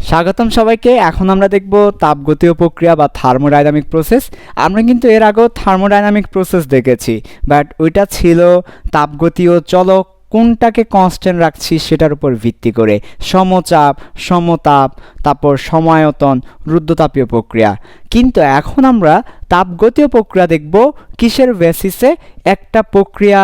স্বাগতম সবাইকে। এখন আমরা দেখব তাপগতীয় প্রক্রিয়া বা থার্মোডাইনামিক প্রসেস। আমরা কিন্তু এর আগেও থার্মোডাইনামিক প্রসেস দেখেছি, বাট ওইটা ছিল তাপগতীয় চলক কোনটাকে কনস্ট্যান্ট রাখছি সেটার উপর ভিত্তি করে, সমচাপ, সমতাপ, তারপর সমায়তন, রুদ্ধতাপীয় প্রক্রিয়া। কিন্তু এখন আমরা তাপগতীয় প্রক্রিয়া দেখব কিসের বেসিসে? একটা প্রক্রিয়া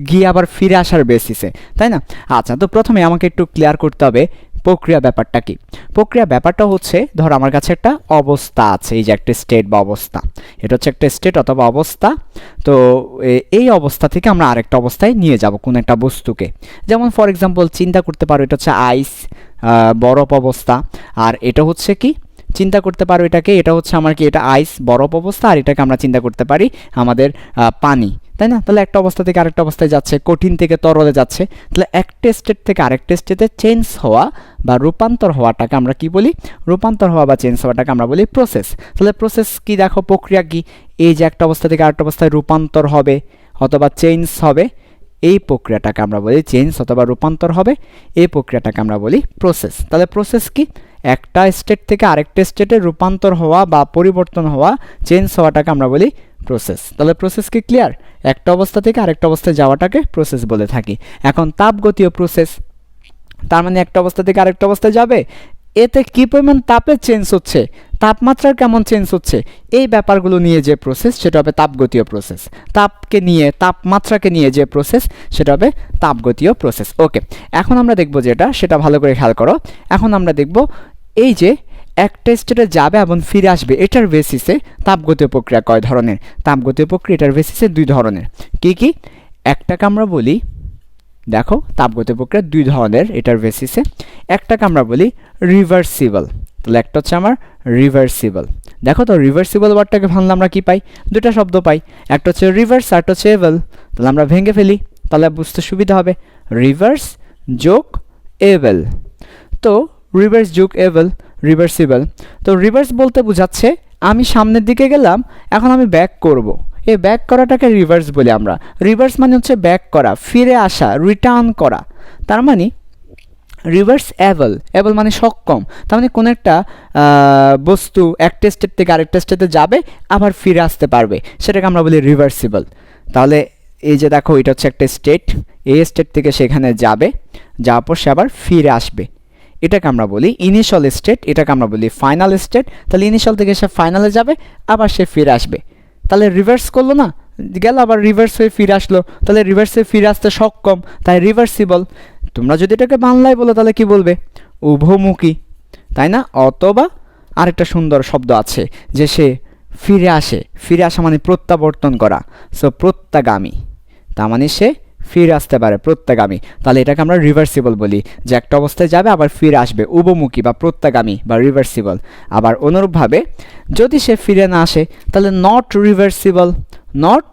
গিয়ে আবার ফিরে আসার বেসিসে, তাই না? আচ্ছা, তো প্রথমে আমাকে একটু ক্লিয়ার করতে হবে প্রক্রিয়া ব্যাপারটা কি। প্রক্রিয়া ব্যাপারটা হচ্ছে, ধর আমার কাছে একটা অবস্থা আছে, এই যে একটা স্টেট বা অবস্থা, এটা হচ্ছে একটা স্টেট অথবা অবস্থা। তো এই অবস্থা থেকে আমরা আরেকটা অবস্থায় নিয়ে যাব কোন একটা বস্তুকে। যেমন ফর এক্সাম্পল চিন্তা করতে পারো এটা হচ্ছে আইস, বরফ অবস্থা। আর এটা হচ্ছে কি, চিন্তা করতে পারো এটাকে, এটা হচ্ছে আমার কি, এটা আইস বরফ অবস্থা, আর এটাকে আমরা চিন্তা করতে পারি আমাদের পানি, তাই না? তাহলে একটা অবস্থা থেকে আরেকটা অবস্থায় যাচ্ছে, কঠিন থেকে তরলে যাচ্ছে। তাহলে একটা স্টেট থেকে আরেকটা স্টেটে চেঞ্জ হওয়া বা রূপান্তর হওয়াটাকে আমরা কি বলি? রূপান্তর হওয়া বা চেঞ্জ হওয়াটাকে আমরা বলি প্রসেস। তাহলে প্রসেস কি, দেখো প্রক্রিয়া কি, এই যে একটা অবস্থা থেকে আরেকটা অবস্থায় রূপান্তর হবে অথবা চেঞ্জ হবে, এই প্রক্রিয়াটাকে আমরা বলি চেঞ্জ অথবা রূপান্তর হবে, এই প্রক্রিয়াটাকে আমরা বলি প্রসেস। তাহলে প্রসেস কি? একটা স্টেট থেকে আরেকটা স্টেটে রূপান্তর হওয়া বা পরিবর্তন হওয়া, চেঞ্জ হওয়াটাকে আমরা বলি প্রসেস। তাহলে প্রসেস কি ক্লিয়ার? একটা অবস্থা থেকে আরেকটা অবস্থায় যাওয়াটাকে প্রসেস বলে থাকি। এখন তাপগতীয় প্রসেস, তার মানে একটা অবস্থা থেকে আরেকটা অবস্থায় যাবে, এতে কী পরিমাণ তাপের চেঞ্জ হচ্ছে, তাপমাত্রার কেমন চেঞ্জ হচ্ছে, এই ব্যাপারগুলো নিয়ে যে প্রসেস সেটা হবে তাপগতীয় প্রসেস। তাপকে নিয়ে, তাপমাত্রাকে নিয়ে যে প্রসেস সেটা হবে তাপগতীয় প্রসেস। ওকে, এখন আমরা দেখব যেটা, সেটা ভালো করে খেয়াল করো। এখন আমরা দেখব এই যে একটা স্টেটে যাবে এবং ফিরে আসবে, এটার বেসিসে তাপগতীয় প্রক্রিয়া কয় ধরনের? তাপগতীয় প্রক্রিয়া এটার বেসিসে দুই ধরনের। কি কি? একটাকে আমরা বলি, দেখো তাপগতীয় প্রক্রিয়া দুই ধরনের এটার বেসিসে। একটাকে আমরা বলি রিভার্সিবল। তাহলে একটা হচ্ছে আমার রিভার্সিবল। দেখো তো রিভার্সিবল ওয়ার্ডটাকে ভাঙলে আমরা কি পাই? দুটা শব্দ পাই, একটা হচ্ছে রিভার্স আর একটা হচ্ছে এবল। তাহলে আমরা ভেঙে ফেলি, তাহলে বুঝতে সুবিধা হবে। রিভার্স যোগ এবল, তো রিভার্স যোগ এবল, রিভার্সিবল। তো রিভার্স বলতে বোঝাচ্ছে আমি সামনের দিকে গেলাম, এখন আমি ব্যাক করব, এই ব্যাক করাটাকে রিভার্স বলি আমরা। রিভার্স মানে হচ্ছে ব্যাক করা, ফিরে আসা, রিটার্ন করা। তার মানে রিভার্স এবল, এবল মানে সক্ষম। তার মানে কোনো একটা বস্তু একটা স্টেট থেকে আরেকটা স্টেটে যাবে, আবার ফিরে আসতে পারবে, সেটাকে আমরা বলি রিভার্সিবল। তাহলে এই যে দেখো, এটা হচ্ছে একটা স্টেট, এই স্টেট থেকে সেখানে যাবে, যাওয়ার পর সে আবার ফিরে আসবে, এটাকে আমরা বলি ইনিশিয়াল স্টেট, এটাকে আমরা বলি ফাইনাল স্টেট। তাহলে ইনিশিয়াল থেকে সে ফাইনালে যাবে, আবার সে ফিরে আসবে। তাহলে রিভার্স করলো না, গেল আবার রিভার্স হয়ে ফিরে আসলো, তাহলে রিভার্সে ফিরে আসতে সক্ষম, তাই রিভার্সিবল। তোমরা যদি এটাকে বাংলায় বলো তাহলে কি বলবে? উভমুখী, তাই না? অথবা আরেকটা সুন্দর শব্দ আছে যে সে ফিরে আসে, ফিরে আসা মানে প্রত্যাবর্তন করা, সো প্রত্যাগামী, তার মানে সে ফিরে আসতে পারে, প্রত্যাগামী। তাহলে এটাকে আমরা রিভার্সিবল বলি, যে একটা অবস্থায় যাবে আবার ফিরে আসবে, উভমুখী বা প্রত্যাগামী বা রিভার্সিবল। আবার অনুরূপভাবে যদি সে ফিরে না আসে তাহলে নট রিভার্সিবল, নট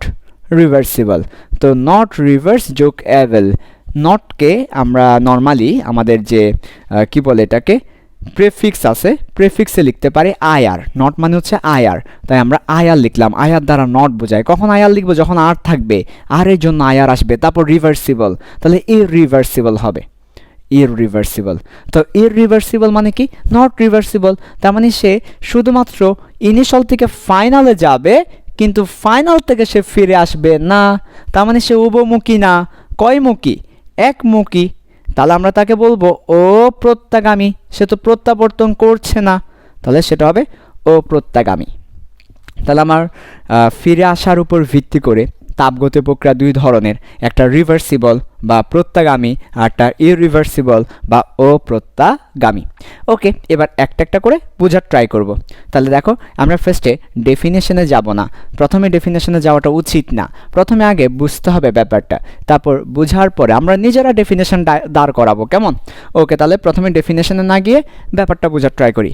রিভার্সিবল। তো নট রিভার্স যোগ এবল। নটকে আমরা নর্মালি আমাদের যে কি বলে এটাকে, প্রেফিক্স আছে, প্রেফিক্সে লিখতে পারি আয়ার। নট মানে হচ্ছে আয়ার, তাই আমরা আয়ার লিখলাম, আয়ার দ্বারা নট বোঝায়। কখন আয়ার লিখবো? যখন আর থাকবে, আর এর জন্য আয়ার আসবে, তারপর রিভার্সিবল, তাহলে ইররিভার্সিবল হবে, ইররিভার্সিবল। তো ইররিভার্সিবল মানে কি? Not reversible. তার মানে সে শুধুমাত্র ইনিশিয়াল থেকে ফাইনালে যাবে, কিন্তু ফাইনাল থেকে সে ফিরে আসবে না। তার মানে সে উভমুখী না, কয়মুখী? একমুখী। তাহলে আমরা তাকে বলবো ও প্রত্যাগামী, সে তো প্রত্যাবর্তন করছে না, তাহলে সেটা হবে ও প্রত্যাগামী। তাহলে আমার ফিরে আসার উপর ভিত্তি করে তাপগতীয় প্রক্রিয়া দুই ধরনের, একটা রিভার্সিবল বা প্রত্যাগামী, আর একটা ইররিভার্সিবল বা অপ্রত্যাগামী। ওকে, এবার একটা একটা করে বোঝার ট্রাই করব। তাহলে দেখো, আমরা ফার্স্টে ডেফিনেশনে যাব না, প্রথমে ডেফিনেশনে যাওয়াটা উচিত না, প্রথমে আগে বুঝতে হবে ব্যাপারটা, তারপর বোঝার পরে আমরা নিজেরা ডেফিনেশন দাঁড় করাবো, কেমন? ওকে, তাহলে প্রথমে ডেফিনেশনে না গিয়ে ব্যাপারটা বোঝার ট্রাই করি।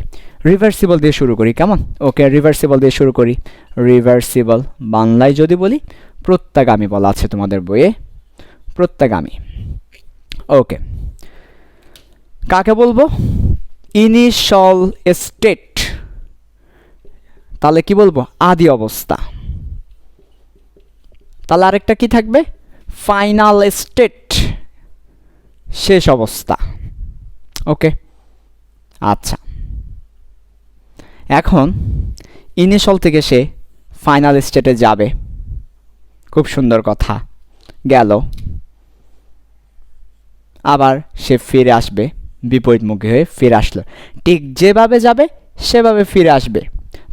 রিভার্সিবল দিয়ে শুরু করি, কেমন? ওকে, রিভার্সিবল দিয়ে শুরু করি। রিভার্সিবল বাংলায় যদি বলি, প্রত্যাগামী বলা আছে তোমাদের বইয়ে, প্রত্যাগামী। ওকে, কাকে বলবো? ইনিশিয়াল স্টেট, তাহলে কি বলবো? আদি অবস্থা। তাহলে আরেকটা কি থাকবে? ফাইনাল স্টেট, শেষ অবস্থা। ওকে, আচ্ছা, এখন ইনিশিয়াল থেকে সে ফাইনাল স্টেটে যাবে, খুব সুন্দর কথা, গেল, আবার সে ফিরে আসবে, বিপরীতমুখী হয়ে ফিরে আসলো, ঠিক যেভাবে যাবে সেভাবে ফিরে আসবে।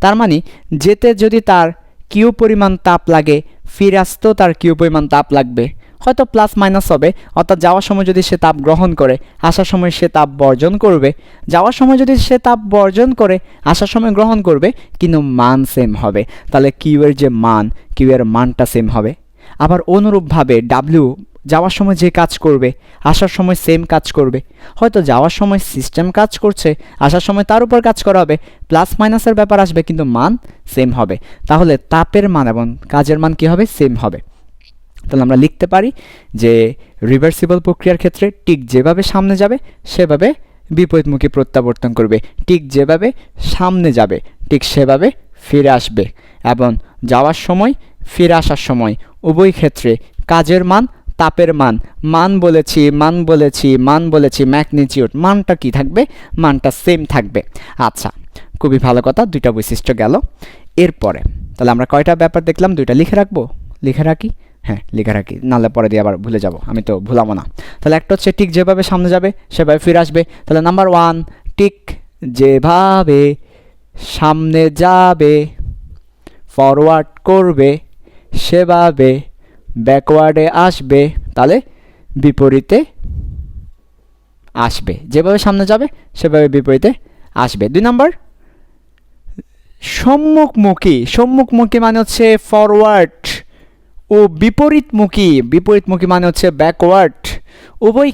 তার মানে যেতে যদি তার কিউ পরিমাণ তাপ লাগে, ফিরে আসতেও তার কিউ পরিমাণ তাপ লাগবে, হয়তো প্লাস মাইনাস হবে, অর্থাৎ যাওয়ার সময় যদি সে তাপ গ্রহণ করে আসার সময় সে তাপ বর্জন করবে, যাওয়ার সময় যদি সে তাপ বর্জন করে আসার সময় গ্রহণ করবে, কিন্তু মান সেম হবে। তাহলে কিউ এর যে মান, কিউ এর মানটা সেম হবে। আবার অনুরূপভাবে ডাব্লিউ যাওয়ার সময় যে কাজ করবে আসার সময় সেম কাজ করবে, হয়তো যাওয়ার সময় সিস্টেম কাজ করছে, আসার সময় তার উপর কাজ করা হবে, প্লাস মাইনাসের ব্যাপার আসবে, কিন্তু মান সেম হবে। তাহলে তাপের মান এবং কাজের মান কী হবে? সেম হবে। তাহলে আমরা লিখতে পারি যে রিভার্সিবল প্রক্রিয়ার ক্ষেত্রে ঠিক যেভাবে সামনে যাবে সেভাবে বিপরীতমুখী প্রত্যাবর্তন করবে, ঠিক যেভাবে সামনে যাবে ঠিক সেভাবে ফিরে আসবে, এবং যাওয়ার সময় ফিরে আসার সময় উভয় ক্ষেত্রে কাজের মান, তাপের মান, মান বলেছি ম্যাগনিটিউড, মানটা কি থাকবে? মানটা সেম থাকবে। আচ্ছা, খুবই ভালো কথা, দুইটা বৈশিষ্ট্য গেল। এরপরে তাহলে আমরা কয়টা ব্যাপার দেখলাম? দুইটা লিখে রাখবো, লিখে রাখি, হ্যাঁ লিখে রাখি, নাহলে পরে দিয়ে আবার ভুলে যাব, আমি তো ভুলাবো না। তাহলে একটা হচ্ছে ঠিক যেভাবে সামনে যাবে সেভাবে ফিরে আসবে। তাহলে নাম্বার 1, ঠিক যেভাবে সামনে যাবে, ফরওয়ার্ড করবে সেভাবে ব্যাকওয়ার্ডে আসবে, তাহলে বিপরীতে আসবে, যেভাবে সামনে যাবে সেভাবে বিপরীতে আসবে। 2 নাম্বার, সম্মুখমুখী মানে হচ্ছে ফরওয়ার্ড, ও বিপরীতমুখী মানে হচ্ছে ব্যাকওয়ার্ড। উভয়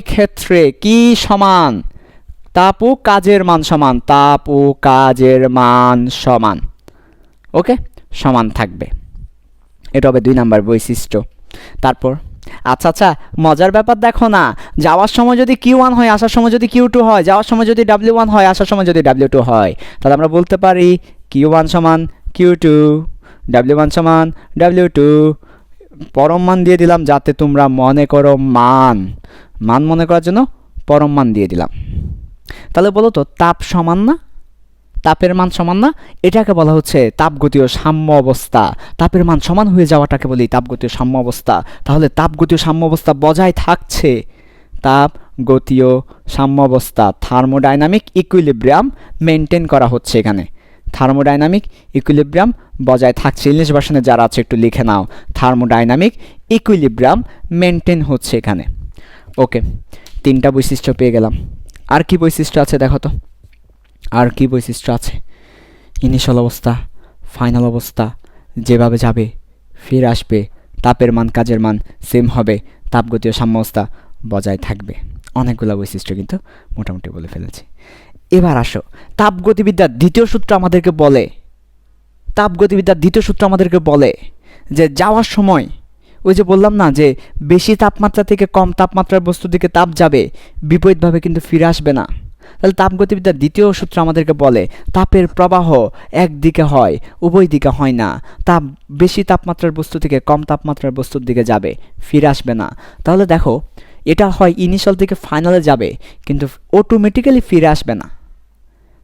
ক্ষেত্রে কি সমান? তাপ ও কাজের মান সমান, ওকে, সমান থাকবে। এটা হবে 2 নাম্বার বৈশিষ্ট্য। তারপর আচ্ছা, মজার ব্যাপার দেখো না, যাওয়ার সময় যদি Q1 হয় আসার সময় যদি Q2 হয়, যাওয়ার সময় যদি W1 হয় আসার সময় যদি W2 হয়, তাহলে আমরা বলতে পারি Q1 সমান Q2, W1 সমান W2। পরম মান দিয়ে দিলাম যাতে তোমরা মনে করো মান মনে করার জন্য পরম মান দিয়ে দিলাম। তাহলে বলো তো তাপ সমান না? তাপের মান সমান না? এটাকে বলা হচ্ছে তাপগতীয় সাম্য অবস্থা। তাপের মান সমান হয়ে যাওয়াটাকে বলি তাপগতীয় সাম্য অবস্থা। তাহলে তাপগতীয় সাম্য অবস্থা বজায় থাকছে, তাপগতীয় সাম্য অবস্থা, থার্মোডাইনামিক ইকুইলিব্রিয়াম মেনটেন করা হচ্ছে এখানে, থার্মোডাইনামিক ইকুইলিব্রিয়াম বজায় থাকছে। ইংলিশ ভার্সনে যারা আছে একটু লিখে নাও, থার্মোডাইনামিক ইকুইলিব্রিয়াম মেনটেন হচ্ছে এখানে। ওকে, 3টা বৈশিষ্ট্য পেয়ে গেলাম। আর কি বৈশিষ্ট্য আছে দেখো তো, আর কি বৈশিষ্ট্য আছে? ইনিশিয়াল অবস্থা, ফাইনাল অবস্থা, যেভাবে যাবে ফিরে আসবে, তাপের মান কাজের মান সেম হবে, তাপগতীয় সাম্য অবস্থা বজায় থাকবে। অনেকগুলো বৈশিষ্ট্য কিন্তু মোটামুটি বলে ফেলেছি। এবার আসো, তাপগতিবিদ্যার দ্বিতীয় সূত্র আমাদেরকে বলে যে যাওয়ার সময়, ওই যে বললাম না যে বেশি তাপমাত্রা থেকে কম তাপমাত্রার বস্তুর দিকে তাপ যাবে, বিপরীতভাবে কিন্তু ফিরে আসবে না। তাহলে তাপগতিবিদ্যার দ্বিতীয় সূত্র আমাদেরকে বলে তাপের প্রবাহ একদিকে হয়, উভয় দিকে হয় না। তাপ বেশি তাপমাত্রার বস্তু থেকে কম তাপমাত্রার বস্তুর দিকে যাবে, ফিরে আসবে না। তাহলে দেখো, এটা হয় ইনিশিয়াল থেকে ফাইনালে যাবে কিন্তু অটোমেটিক্যালি ফিরে আসবে না।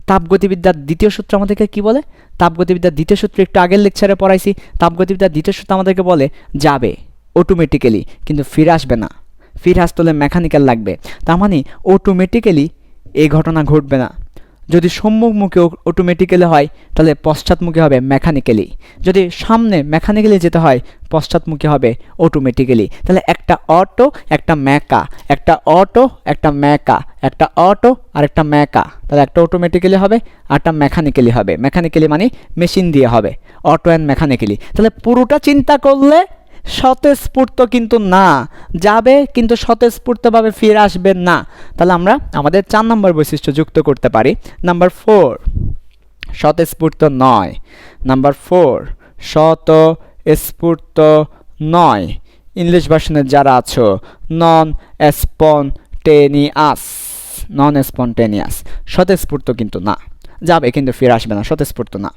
তাপগতিবিদ্যার দ্বিতীয় সূত্র আমাদেরকে কি বলে? তাপগতিবিদ্যার দ্বিতীয় সূত্র একটু আগের লেকচারে পড়াইছি। তাপগতিবিদ্যার দ্বিতীয় সূত্র আমাদেরকে বলে যাবে অটোমেটিক্যালি কিন্তু ফিরে আসবে না, ফিরে আসতে হলে মেকানিক্যাল লাগবে। তার মানে অটোমেটিক্যালি এই ঘটনা ঘটবে না। যদি সম্মুখমুখী অটোমেটিক্যালি হয় তাহলে পশ্চাৎমুখী হবে মেকানিক্যালি, যদি সামনে মেকানিক্যালি যেতে হয় পশ্চাৎমুখী হবে অটোমেটিক্যালি। তাহলে একটা অটো একটা ম্যাকা, একটা অটো একটা ম্যাকা, একটা অটো আর একটা ম্যাকা, তাহলে একটা অটোমেটিক্যালি হবে আর একটা মেকানিক্যালি হবে। মেকানিক্যালি মানে মেশিন দিয়ে হবে, অটো অ্যান্ড মেকানিক্যালি। তাহলে পুরোটা চিন্তা করলে স্বতঃস্ফূর্ত কিন্তু না, যাবে কিন্তু স্বতঃস্ফূর্তভাবে ফিরে আসবে না। তাহলে আমরা আমাদের 4 নম্বর বৈশিষ্ট্য যুক্ত করতে পারি। নাম্বার 4, স্বতঃস্ফূর্ত নয়। নাম্বার 4, স্বতঃস্ফূর্ত নয়। ইংলিশ ভার্সনের যারা আছো, নন স্পন্টেনিয়াস, স্বতঃস্ফূর্ত কিন্তু না, যাবে কিন্তু ফিরে আসবে না, স্বতঃস্ফূর্ত না।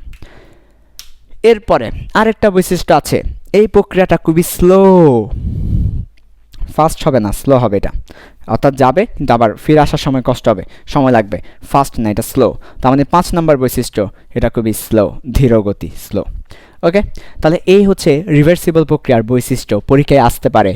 এরপরে আরেকটা বৈশিষ্ট্য আছে, এই প্রক্রিয়াটা খুবই স্লো, ফাস্ট হবে না, স্লো হবে এটা, অর্থাৎ যাবে কিন্তু আবার ফিরে আসার সময় কষ্ট হবে, সময় লাগবে, ফাস্ট না, এটা স্লো। তার মানে 5 নম্বর বৈশিষ্ট্য, এটা খুবই স্লো, ধীর গতি, স্লো। ওকে, তাহলে এই হচ্ছে রিভার্সিবল প্রক্রিয়ার বৈশিষ্ট্য, পরীক্ষায় আসতে পারে।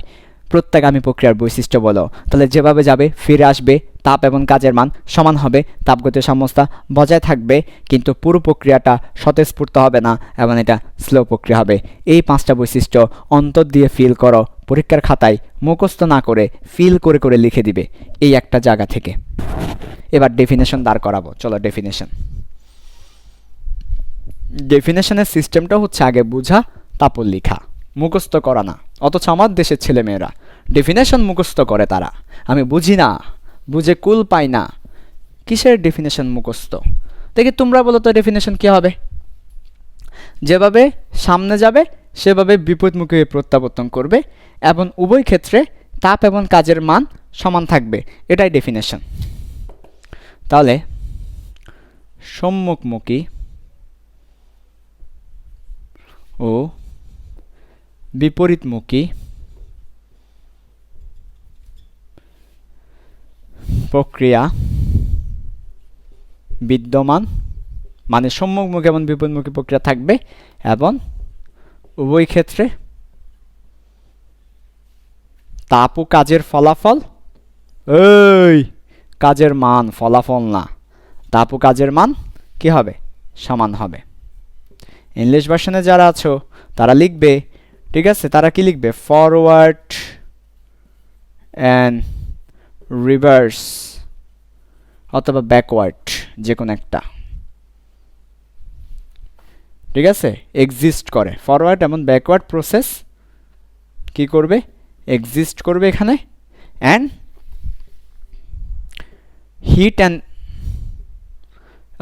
প্রত্যাগামী প্রক্রিয়ার বৈশিষ্ট্য বলো, তাহলে যেভাবে যাবে ফিরে আসবে, তাপ এবং কাজের মান সমান হবে, তাপগতীয় সাম্যাবস্থা বজায় থাকবে, কিন্তু পুরো প্রক্রিয়াটা স্বতঃস্ফূর্ত হবে না এবং এটা স্লো প্রক্রিয়া হবে। এই 5টা বৈশিষ্ট্য অন্তর দিয়ে ফিল করো, পরীক্ষার খাতায় মুখস্থ না করে ফিল করে করে লিখে দিবে এই একটা জায়গা থেকে। এবার ডেফিনেশন দাঁড় করাবো, চলো ডেফিনেশন। ডেফিনেশনের সিস্টেমটা হচ্ছে আগে বোঝা, তারপর লেখা, মুখস্থ করা না। অথচ আমার দেশের ছেলেমেয়েরা ডেফিনেশন মুখস্থ করে, তারা আমি বুঝি না, বুঝে কুল পাই না, কিসের ডেফিনেশন মুখস্থ? দেখি তোমরা বলো তো ডেফিনেশন কী হবে? যেভাবে সামনে যাবে সেভাবে বিপরীতমুখী প্রত্যাবর্তন করবে এবং উভয় ক্ষেত্রে তাপ এবং কাজের মান সমান থাকবে, এটাই ডেফিনেশন। তাহলে সম্মুখমুখী ও বিপরীতমুখী প্রক্রিয়া বিদ্যমান, মানে সম্মুখমুখী এবং বিপরীতমুখী প্রক্রিয়া থাকবে এবং উভয় ক্ষেত্রে তাপ ও কাজের ফলাফল, এই কাজের মান, ফলাফল না, তাপ ও কাজের মান কি হবে? সমান হবে। ইংলিশ ভার্সনে যারা আছো তারা লিখবে, ঠিক আছে, তারা কি লিখবে? ফরওয়ার্ড অ্যান্ড রিভার্স অথবা ব্যাকওয়ার্ড, যে কোনো একটা, ঠিক আছে, এক্সিস্ট করে। ফরওয়ার্ড এবং ব্যাকওয়ার্ড প্রসেস কি করবে? এক্সিস্ট করবে এখানে। অ্যান্ড হিট অ্যান্ড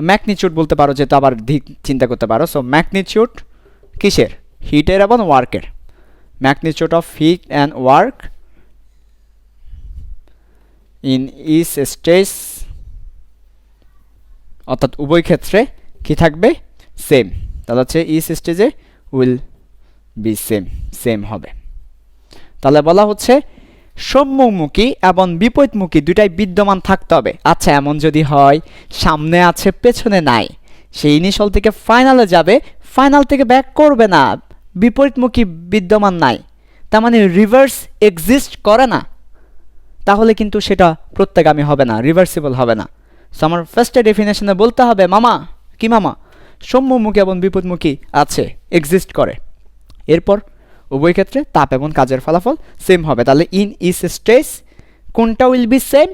ম্যাগনিটিউড বলতে পারো, যেটা আবার দিক চিন্তা করতে পারো। সো ম্যাগনিটিউড কিসের? হিটের এবং ওয়ার্কের। Magnitude of heat and work in each stage, অর্থাৎ উভয় ক্ষেত্রে কি থাকবে? সেম। তাহলে হচ্ছে ইচ স্টেজে উইল বি সেম, সেম হবে। তাহলে বলা হচ্ছে সম্মুখমুখী এবং বিপরীতমুখী দুটাই বিদ্যমান থাকতে হবে। আচ্ছা, এমন যদি হয় সামনে আছে পেছনে নাই, সেই ইনিশিয়াল থেকে ফাইনালে যাবে, ফাইনাল থেকে ব্যাক করবে না, বিপরীতমুখী বিদ্যমান নাই, তার মানে রিভার্স এক্সিস্ট করে না, তাহলে কিন্তু সেটা প্রত্যাগামী হবে না, রিভার্সিবল হবে না। সো আমার ফার্স্টে ডেফিনেশনে বলতে হবে মামা, কি মামা? সম্মুখমুখী এবং বিপরীতমুখী আছে, এক্সিস্ট করে। এরপর উভয় ক্ষেত্রে তাপ এবং কাজের ফলাফল সেম হবে। তাহলে ইন ইচ স্টেজ কোনটা will be same?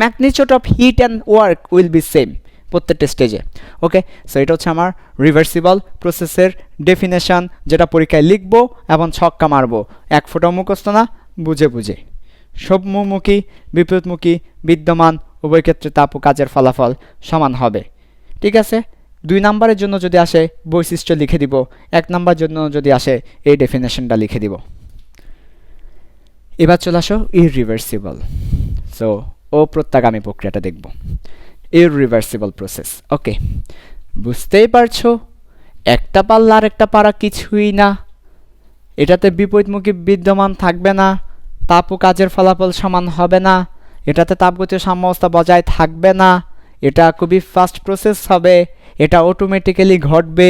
Magnitude of heat and work will be same প্রত্যেকটা স্টেজে। ওকে, সো এটা হচ্ছে আমার রিভার্সিবল প্রসেসের ডেফিনেশন, যেটা পরীক্ষায় লিখবো এবং ছক্কা মারবো, এক ফোঁটাও মুখস্থ না, বুঝে বুঝে। সম্মুখমুখী বিপরীতমুখী বিদ্যমান, উভয় ক্ষেত্রে তাপ ও কাজের ফলাফল সমান হবে। ঠিক আছে, 2 নাম্বারের জন্য যদি আসে বৈশিষ্ট্য লিখে দিব, 1 নাম্বার জন্য যদি আসে এই ডেফিনেশনটা লিখে দিব। এবার চলে আসো ইররিভার্সিবল। সো অপ্রত্যাগামী প্রক্রিয়াটা দেখব, ইররিভার্সিবল প্রসেস। ওকে, বুঝতেই পারছো একটা পাল্লা আর একটা পারা কিছুই না, এটাতে বিপরীতমুখী বিদ্যমান থাকবে না, তাপ ও কাজের ফলাফল সমান হবে না, এটাতে তাপগতীয় সাম্যাবস্থা বজায় থাকবে না, এটা খুবই ফাস্ট প্রসেস হবে, এটা অটোমেটিক্যালি ঘটবে,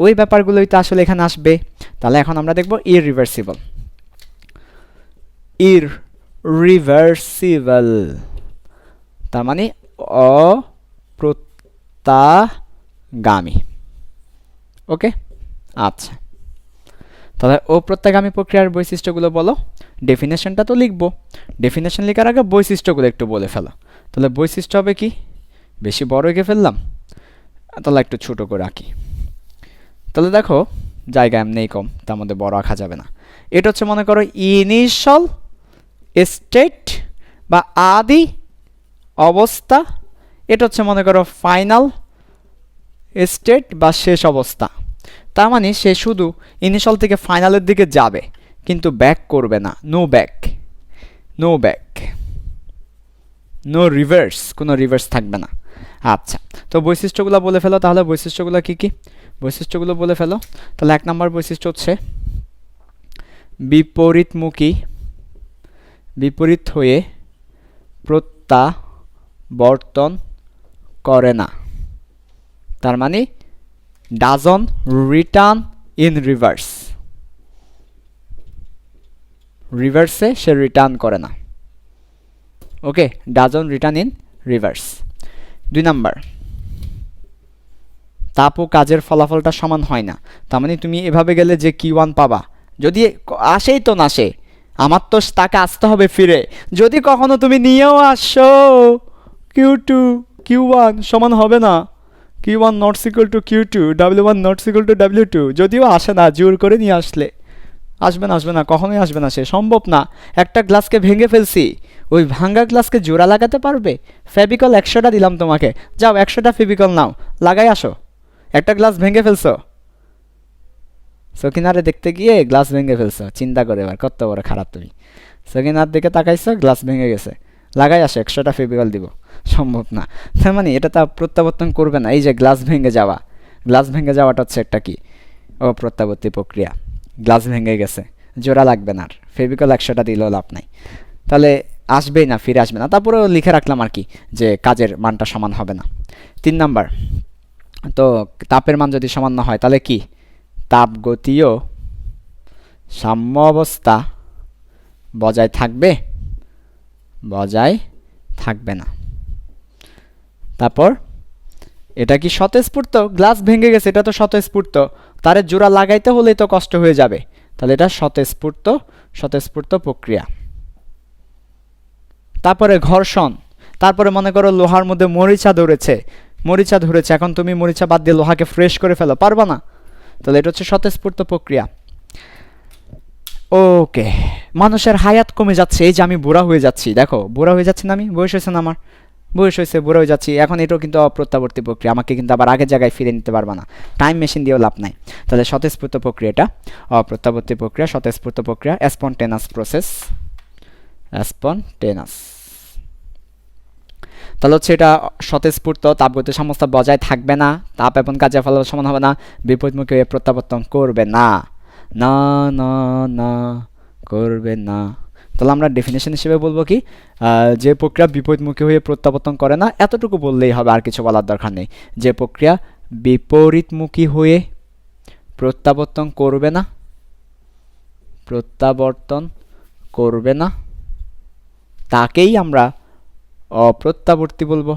ওই ব্যাপারগুলোই তো আসলে এখানে আসবে। তাহলে এখন আমরা দেখব ইররিভার্সিবল। ইররিভার্সিবল তার মানে অপ্রত্যাগামী। ওকে, আচ্ছা, তাহলে অপ্রত্যাগামী প্রক্রিয়ার বৈশিষ্ট্যগুলো বলো। ডেফিনেশনটা তো লিখবো, ডেফিনেশন লেখার আগে বৈশিষ্ট্যগুলো একটু বলে ফেলো। তাহলে বৈশিষ্ট্য হবে কি? বেশি বড় এঁকে ফেললাম, তাহলে একটু ছোটো করে আঁকি। তাহলে দেখো জায়গা এমনি কম, তার মধ্যে বড় আঁকা যাবে না। এটা হচ্ছে মনে করো ইনিশিয়াল স্টেট বা আদি অবস্থা, এটা হচ্ছে মনে করো ফাইনাল স্টেট বা শেষ অবস্থা। তার মানে সে শুধু ইনিশিয়াল থেকে ফাইনালের দিকে যাবে, কিন্তু ব্যাক করবে না, no back, no back, no reverse, কোনো রিভার্স থাকবে না। আচ্ছা, তো বৈশিষ্ট্যগুলো বলে ফেলো। তাহলে বৈশিষ্ট্যগুলো কি কি? বৈশিষ্ট্যগুলো বলে ফেলো। তাহলে 1 নম্বর বৈশিষ্ট্য হচ্ছে বিপরীতমুখী বিপরীত হয়ে প্রত্যাবর্তন করে না, তার মানে ডাজন্ট রিটার্ন ইন রিভার্স, রিভার্সে সে রিটার্ন করে না। Okay, doesn't return in reverse. 2 number, তাপ ও কাজের ফলাফলটা সমান হয় না, তার মানে তুমি এভাবে গেলে যে Q1 পাবা, যদি আসেই তো না সে, আমার তো তাকে আসতে হবে ফিরে। যদি কখনো তুমি নিয়েও আসো Q2 Q1 সমান হবে না, Q1 not equal to Q2, W1 not equal to W2, যদিও আসে না, জোর করে নিয়ে আসলে আসবে না, কখনোই আসবে না, সে সম্ভব না। একটা গ্লাসকে ভেঙে ফেলছি, ওই ভাঙ্গা গ্লাসকে জোড়া লাগাতে পারবে? ফেভিকল 100টা দিলাম তোমাকে, যাও 100টা ফেভিকল নাও, লাগাই আসো। একটা গ্লাস ভেঙে ফেলছো, সকিনারে দেখতে গিয়ে গ্লাস ভেঙে ফেলছো, চিন্তা করে এবার কত বড় খারাপ তুমি। সকিনার দিকে তাকাইছো, গ্লাস ভেঙে গেছে, লাগাই আসো, 100টা ফেভিকল দিব, সম্ভব না। তার মানে এটা তা প্রত্যাবর্তন করবে না। এই যে গ্লাস ভেঙে যাওয়াটা হচ্ছে একটা কি অপ্রত্যাবর্তী প্রক্রিয়া। গ্লাস ভেঙে গেছে, জোড়া লাগবে না, আর ফেভিকল 100টা দিলেও লাভ নাই, তাহলে আসবেই না, ফিরে আসবে না। তারপরেও লিখে রাখলাম আর কি যে কাজের মানটা সমান হবে না। 3 নাম্বার, তো তাপের মান যদি সমান না হয় তাহলে কি তাপগতীয় সাম্য অবস্থা বজায় থাকবে না। তারপর এটা কি স্বতঃস্ফূর্ত? গ্লাস ভেঙে গেছে, এটা তো স্বতঃস্ফূর্ত, তারে জোড়া লাগাইতে হলেই তো কষ্ট হয়ে যাবে, তাহলে এটা স্বতঃস্ফূর্ত প্রক্রিয়া। তারপরে ঘর্ষণ, তারপরে মনে করো লোহার মধ্যে মরিচা ধরেছে, এখন তুমি মরিচা বাদ দিয়ে লোহাকে ফ্রেশ করে ফেলো, পারবা না, তাহলে এটা হচ্ছে স্বতঃস্ফূর্ত প্রক্রিয়া। ওকে, মানুষের হায়াত কমে যাচ্ছে, এই যে আমি বুড়া হয়ে যাচ্ছি, দেখো বুড়া হয়ে যাচ্ছি না আমি, বয়স হয়েছে না আমার, বুড়া হয়ে যাচ্ছি, এখন এটাও কিন্তু অপ্রত্যাবর্তী প্রক্রিয়া, আমাকে কিন্তু আবার আগের জায়গায় ফিরে নিতে পারবা না, টাইম মেশিন দিয়েও লাভ নাই। তাহলে স্বতঃস্ফূর্ত প্রক্রিয়াটা অপ্রত্যাবর্তী প্রক্রিয়া, স্বতঃস্ফূর্ত প্রক্রিয়া, স্পন্টেনাস প্রসেস, স্পন্টেনাস। তাহলে হচ্ছে এটা স্বতঃস্ফূর্ত, তাপগতীয় সাম্যাবস্থা বজায় থাকবে না, তাপ এবং কাজের ফলাফল সমান হবে না, বিপরীতমুখী হয়ে প্রত্যাবর্তন করবে না, করবে না। তাহলে আমরা ডেফিনেশন হিসেবে বলবো কি, যে প্রক্রিয়া বিপরীতমুখী হয়ে প্রত্যাবর্তন করে না, এতটুকু বললেই হবে, আর কিছু বলার দরকার নেই। যে প্রক্রিয়া বিপরীতমুখী হয়ে প্রত্যাবর্তন করবে না তাকেই আমরা অপ্রত্যাবর্তী বলবো।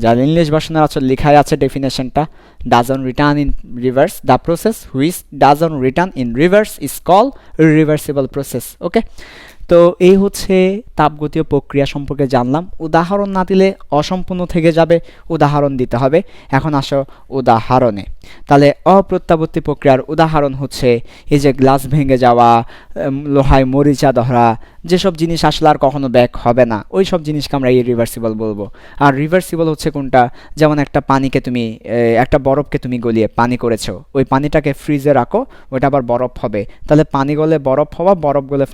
যার ইংলিশ ভার্সনের আসলে লেখাই আছে ডেফিনেশনটা, doesn't return in reverse, the process which doesn't return in reverse is call reversible process. Okay, তো এই হচ্ছে তাপগতীয় প্রক্রিয়া সম্পর্কে জানলাম। উদাহরণ না দিলে অসম্পূর্ণ থেকে যাবে, উদাহরণ দিতে হবে। এখন আসো উদাহরণে। তাহলে অপ্রত্যাবর্তী প্রক্রিয়ার উদাহরণ হচ্ছে এই যে গ্লাস ভেঙে যাওয়া, লোহায় মরিচা ধরা, যেসব জিনিস আসলে আর কখনো ব্যাক হবে না, ওই সব জিনিসকে আমরা ইরিভার্সিবল বলবো। আর রিভার্সিবল হচ্ছে কোনটা, যেমন একটা পানিকে তুমি, একটা বরফকে তুমি গলিয়ে পানি করেছো, ওই পানিটাকে ফ্রিজে রাখো, ওটা আবার বরফ হবে, তাহলে পানি গলে বরফ হওয়া, বরফ গলে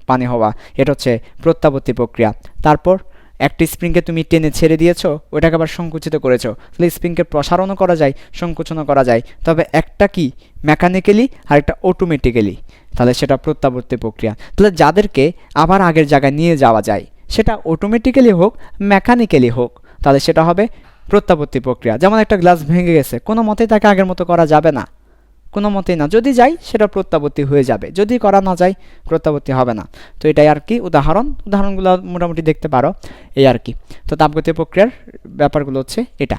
পানি হওয়া, এটা হচ্ছে প্রত্যাবর্তী প্রক্রিয়া। তারপর একটা স্প্রিংকে তুমি টেনে ছেড়ে দিয়েছো, ওইটাকে আবার সংকুচিত করেছো, তাহলে স্প্রিংকে প্রসারণও করা যায়, সংকুচনও করা যায়, তবে একটা কি মেকানিক্যালি আর একটা অটোমেটিক্যালি, তাহলে সেটা প্রত্যাবর্তী প্রক্রিয়া। তাহলে যাদেরকে আবার আগের জায়গায় নিয়ে যাওয়া যায়, সেটা অটোমেটিক্যালি হোক মেকানিক্যালি হোক, তাহলে সেটা হবে প্রত্যাবর্তী প্রক্রিয়া। যেমন একটা গ্লাস ভেঙে গেছে, কোনো মতেই তাকে আগের মতো করা যাবে না, কোনো মতেই না, যদি যাই সেটা প্রত্যাবর্তী হয়ে যাবে, যদি করা না যায় প্রত্যাবর্তী হবে না। তো এটাই আর কি উদাহরণগুলো মোটামুটি দেখতে পারো, এই আর কি। তো তাপগতীয় প্রক্রিয়ার ব্যাপারগুলো হচ্ছে এটা।